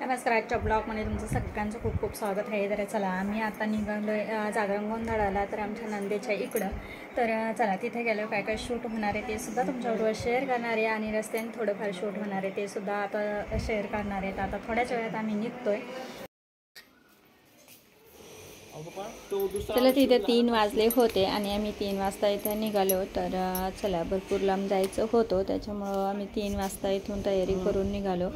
नमस्कार. आजच्या ब्लॉगमध्ये तुमचं सगळ्यांचं खूप खूप स्वागत आहे. तर चला आम्ही आता निघालो जागरण गोंधळाला, तर आमच्या नंदेच्या इकडं. तर चला तिथे गेलो, काय काय शूट होणार आहे ते सुद्धा तुमच्याबरोबर शेअर करणार आहे आणि रस्त्याने थोडंफार शूट होणार आहे ते सुद्धा आता शेअर करणार आहेत. आता थोड्याच वेळात आम्ही निघतोय. चला तिथे 3 वाजले होते आणि आम्ही 3 वाजता इथे निघालो. तर चला भरपूर लांब जायचं होतं, त्याच्यामुळं आम्ही 3 वाजता इथून तयारी करून निघालो.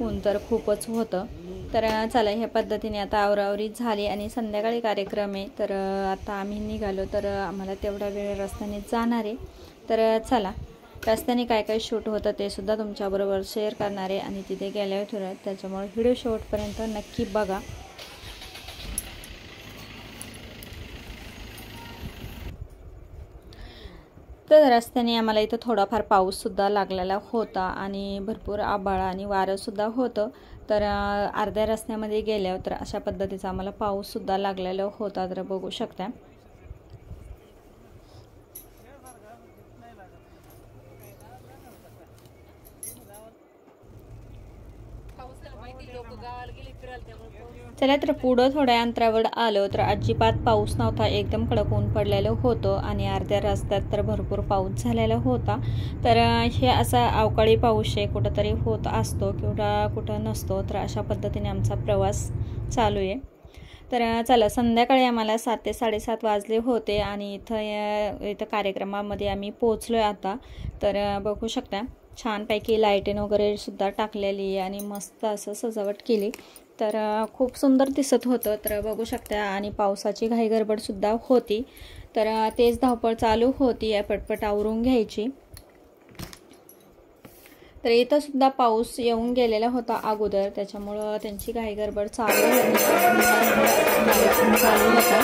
ऊन तर खूपच होतं. तर चला ह्या पद्धतीने आता आवरावरी झाली आणि संध्याकाळी कार्यक्रम आहे. तर आता आम्ही निघालो, तर आम्हाला तेवढा वेळ रस्त्याने जाणार आहे. तर चला रस्त्याने काय काय शूट होतं ते सुद्धा तुमच्याबरोबर शेअर करणार आहे आणि तिथे गेल्यावर ठरवत, त्याच्यामुळे व्हिडिओ शेवटपर्यंत नक्की बघा. तर रस्त्याने आम्हाला इथं थोडाफार पाऊससुद्धा लागलेला होता आणि भरपूर आभाळ आणि वारंसुद्धा होतं. तर अर्ध्या रस्त्यामध्ये गेल्यावर तर अशा पद्धतीचा आम्हाला पाऊससुद्धा लागलेला होता. तर बघू शकता. चला तर पुढं थोड्या अंतरावर आलो तर अजिबात पाऊस नव्हता, एकदम कडक ऊन पडलेलं होतं आणि अर्ध्या रस्त्यात तर भरपूर पाऊस झालेला होता. तर हे असा अवकाळी पाऊस आहे, कुठंतरी होत असतो किंवा कुठं नसतो. तर अशा पद्धतीने आमचा प्रवास चालू आहे. तर चला संध्याकाळी आम्हाला 7 ते 7:30 वाजले होते आणि इथं कार्यक्रमामध्ये आम्ही पोचलो आहे आता. तर बघू शकता छानपैकी लाईटिंग वगैरे सुद्धा टाकलेली आहे आणि मस्त असं सजावट केली. तर खूप सुंदर दिसत होतं. तर बघू शकता आणि पावसाची घाई गडबडसुद्धा होती. तर तेच धावपळ चालू होती, पटपट आवरून घ्यायची. तर इथं सुद्धा पाऊस येऊन गेलेला होता अगोदर, त्याच्यामुळं त्यांची घाई गडबड चालू होती. चालू होता.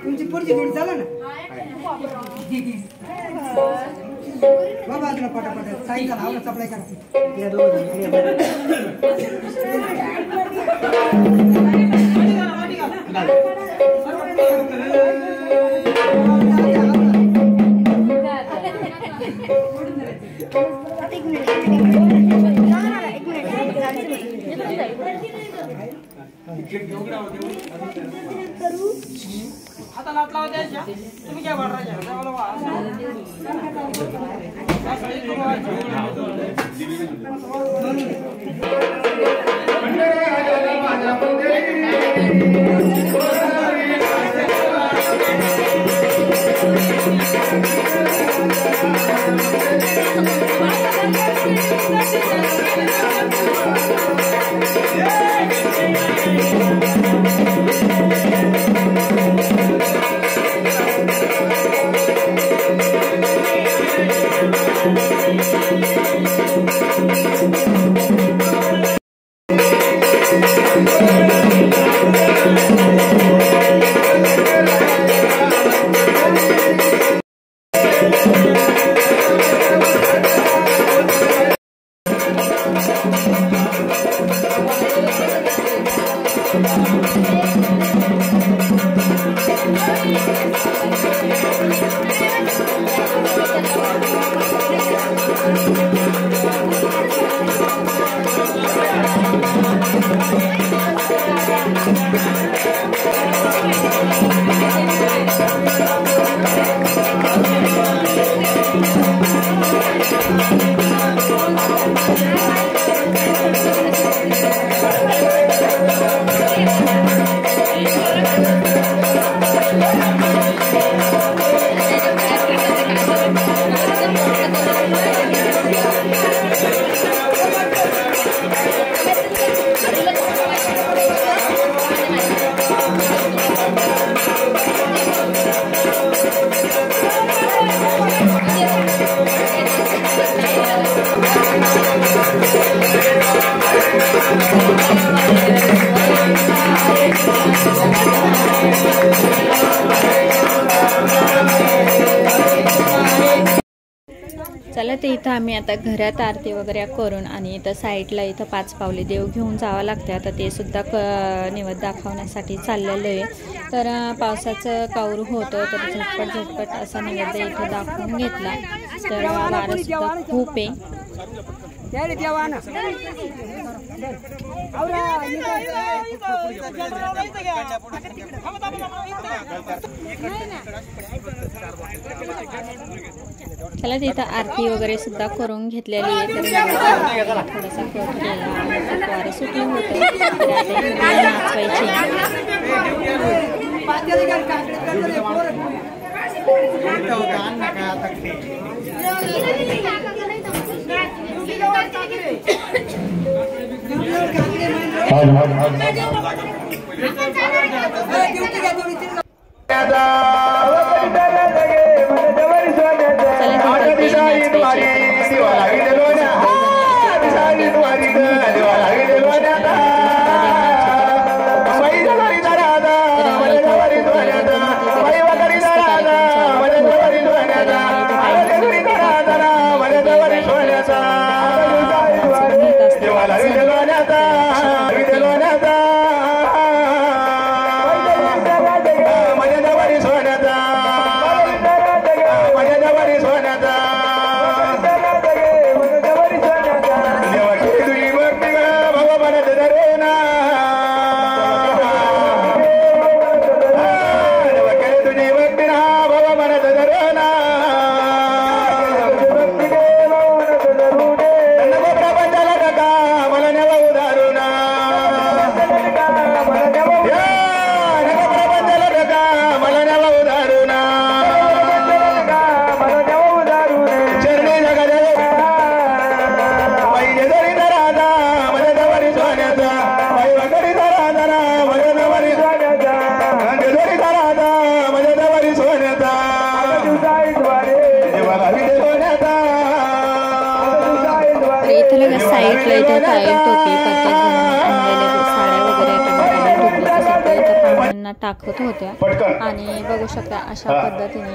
तुमची पुढची जोडी झाला ना बाबा, तुला पटापट साई झाला आवडत सप्लाय करा. आता लाट लावा द्यायच्या, तुम्ही काय वाढरायच्या चला ते इथं आम्ही आता घरात आरती वगैरे करून आणि इथं साईडला इथं 5 पावले देव घेऊन जावं लागते. आता ते सुद्धा नैवेद्य दाखवण्यासाठी चाललेलं आहे. तर पावसाचं काऊर होतं तर झटपट असा नैवेद्य इथं दाखवून घेतला. तर वारं सुद्धा खूप आहे. चला तिथं आरती वगैरे सुद्धा करून घेतलेली आहे. तर थोडासा कट केला आणि वारं सुटले होते साईडला इथं टाईल टोपी आणलेल्या साड्या वगैरे पाहुण्यांना टाकत होत्या. आणि बघू शकता अशा पद्धतीने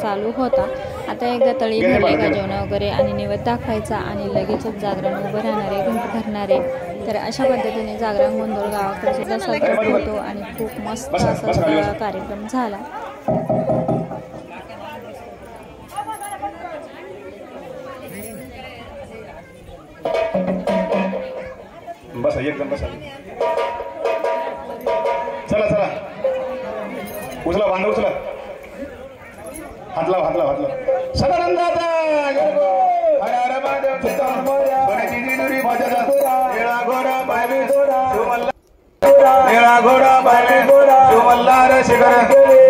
चालू होता. आता एकदा तळी भरले का जेवण वगैरे आणि नैवेद्य दाखवायचा आणि लगेचच जागरण उभं राहणारे घंट भरणारे. तर अशा पद्धतीने जागरण गोंधळ गावाकडे सुद्धा साजरा होतो आणि खूप मस्त असा कार्यक्रम झाला. बसा एकदम बसा. चला चला उचला भांड उचला. हात लाव हात लाव हात लाव. सदानंदाचा हर हर महादेव निळा घोडा पायवे मल्हार शिखर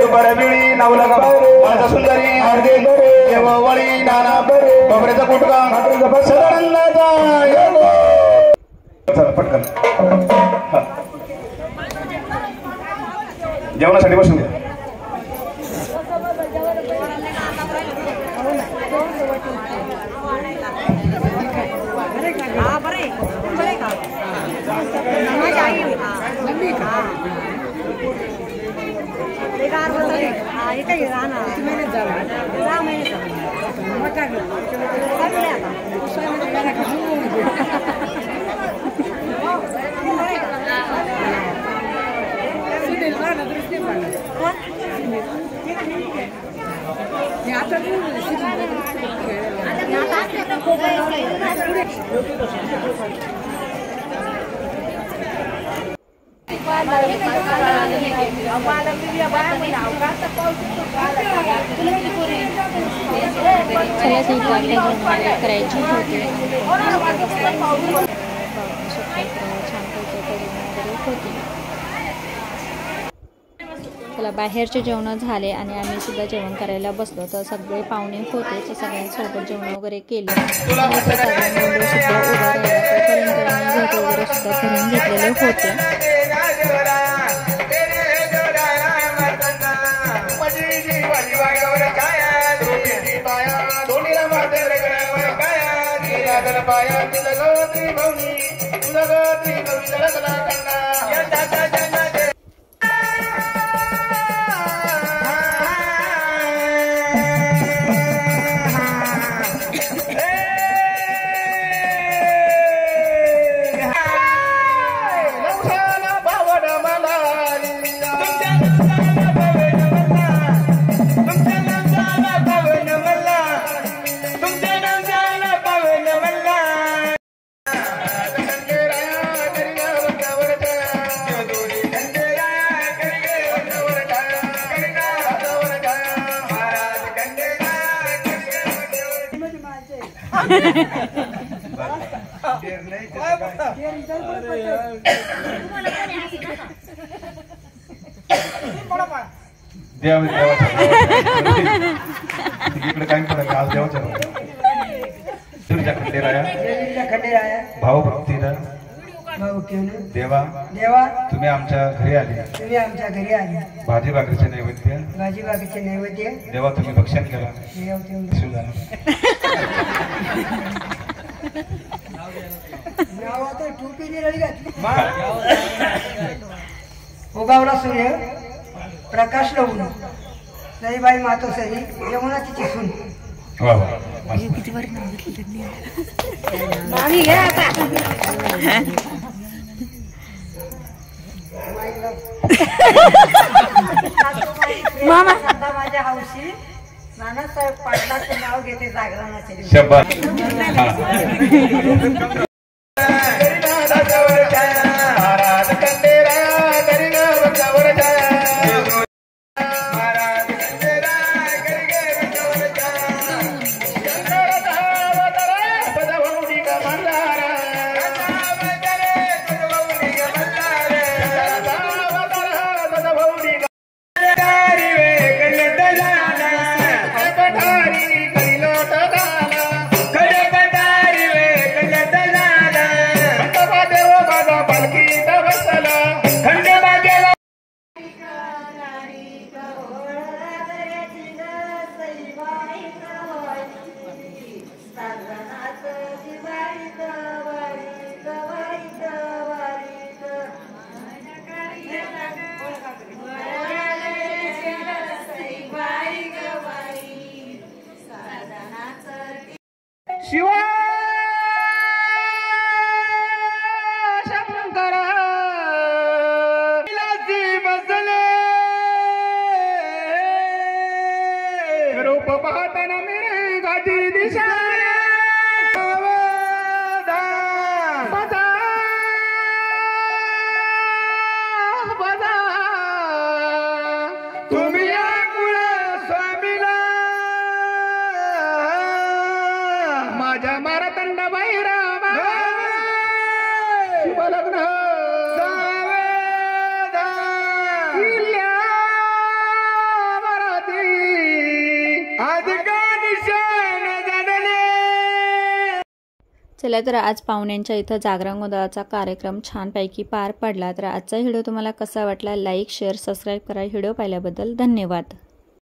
दुपार बिळी नवला माझा सुंदरी हरदे देववळी नाना बाबरेचा कुटका सदानंदाचा पटकन जेवणासाठी बसून घ्या. करायची होती. चला बाहेरचे जेवण झाले आणि आम्ही सुद्धा जेवण करायला बसलो. तर सगळे पाहुणे होते तर सगळ्यांसोबत जेवण वगैरे केले. सुद्धा उभा राहिला भेट वगैरे सुद्धा करून घेतलेले होते. इकडे काय पडत आज देवाच्या खंडेराया भावभक्तीनं देवा देवा तुम्ही आमच्या घरी आले, तुम्ही आमच्या घरी आले, भाजी भाकरीचे नैवेद्य भाजी भाकरीचे नैवेद्य देवा तुम्ही भक्षण केला. देव तुम्ही नावात टोपी निराळी घातली. उगावला सूर्य प्रकाश लावून सईबाई मातोश्री यमुनाची चिसून. वा वा मामा माझ्या हौशी नानासाहेब पाटलाचं नाव घेते जागरणाचे दिवस. शब्बास. शिवा शंकर बसले रूप पाहताना मेरे गाठी दिशा तुम्ही माझ्या मारतंड भैरव शुभलग्न चला तर आज पाहुण्यांच्या इथं जागरण गोंधळाचा कार्यक्रम छानपैकी पार पडला. तर आजचा व्हिडिओ तुम्हाला कसा वाटला, लाईक शेअर सबस्क्राईब करा. व्हिडिओ पाहिल्याबद्दल धन्यवाद.